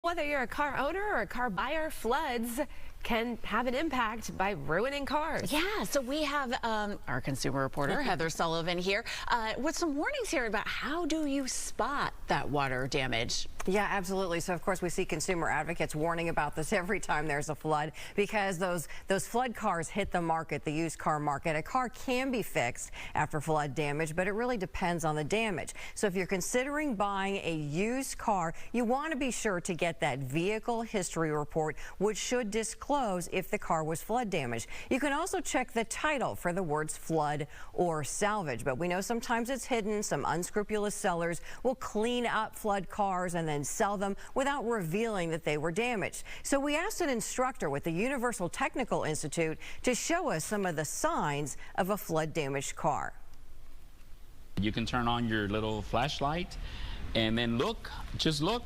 Whether you're a car owner or a car buyer, floods can have an impact by ruining cars. Yeah, so we have our consumer reporter, Heather Sullivan, here with some warnings here about how do you spot that water damage. Yeah, absolutely. So, of course, we see consumer advocates warning about this every time there's a flood because those flood cars hit the market, the used car market. A car can be fixed after flood damage, but it really depends on the damage. So if you're considering buying a used car, you want to be sure to get that vehicle history report, which should disclose if the car was flood damaged. You can also check the title for the words flood or salvage, but we know sometimes it's hidden. Some unscrupulous sellers will clean up flood cars and then sell them without revealing that they were damaged. So we asked an instructor with the Universal Technical Institute to show us some of the signs of a flood damaged car. You can turn on your little flashlight and then look, just look.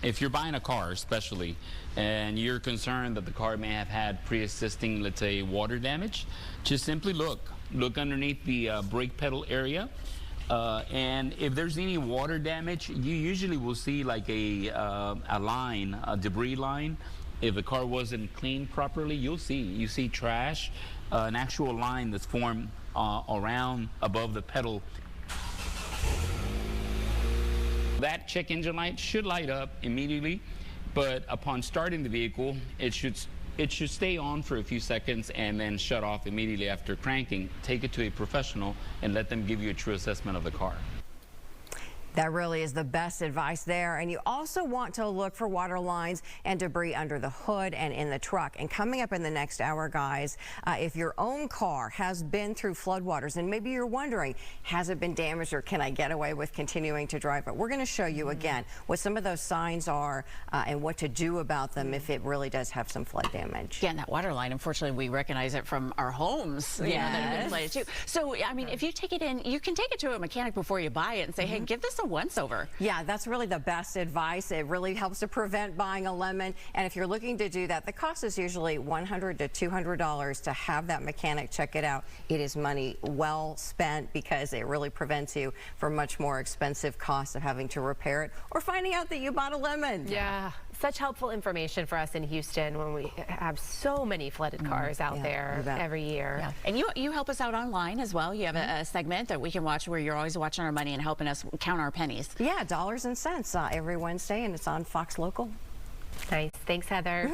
If you're buying a car especially and you're concerned that the car may have had pre-existing, let's say, water damage, just simply look underneath the brake pedal area. And if there's any water damage, you usually will see like a line, a debris line. If the car wasn't cleaned properly, you see trash, an actual line that's formed around above the pedal. That check engine light should light up immediately, but upon starting the vehicle, it should stay on for a few seconds and then shut off immediately after cranking. Take it to a professional and let them give you a true assessment of the car. That really is the best advice there. And you also want to look for water lines and debris under the hood and in the truck. And coming up in the next hour, guys, if your own car has been through floodwaters and maybe you're wondering, has it been damaged or can I get away with continuing to drive it? We're going to show you again what some of those signs are and what to do about them if it really does have some flood damage. Yeah, and that water line, unfortunately, we recognize it from our homes that have been flooded too. So, I mean, if you take it in, you can take it to a mechanic before you buy it and say, hey, give this a once over. Yeah, that's really the best advice. It really helps to prevent buying a lemon. And if you're looking to do that, the cost is usually $100 to $200 to have that mechanic check it out. It is money well spent because it really prevents you from much more expensive costs of having to repair it or finding out that you bought a lemon. Yeah, such helpful information for us in Houston when we have so many flooded cars out there every year. Yeah. And you help us out online as well. You have a segment that we can watch where you're always watching our money and helping us count our pennies. Yeah, dollars and cents every Wednesday, and it's on Fox Local. Nice. Thanks, Heather.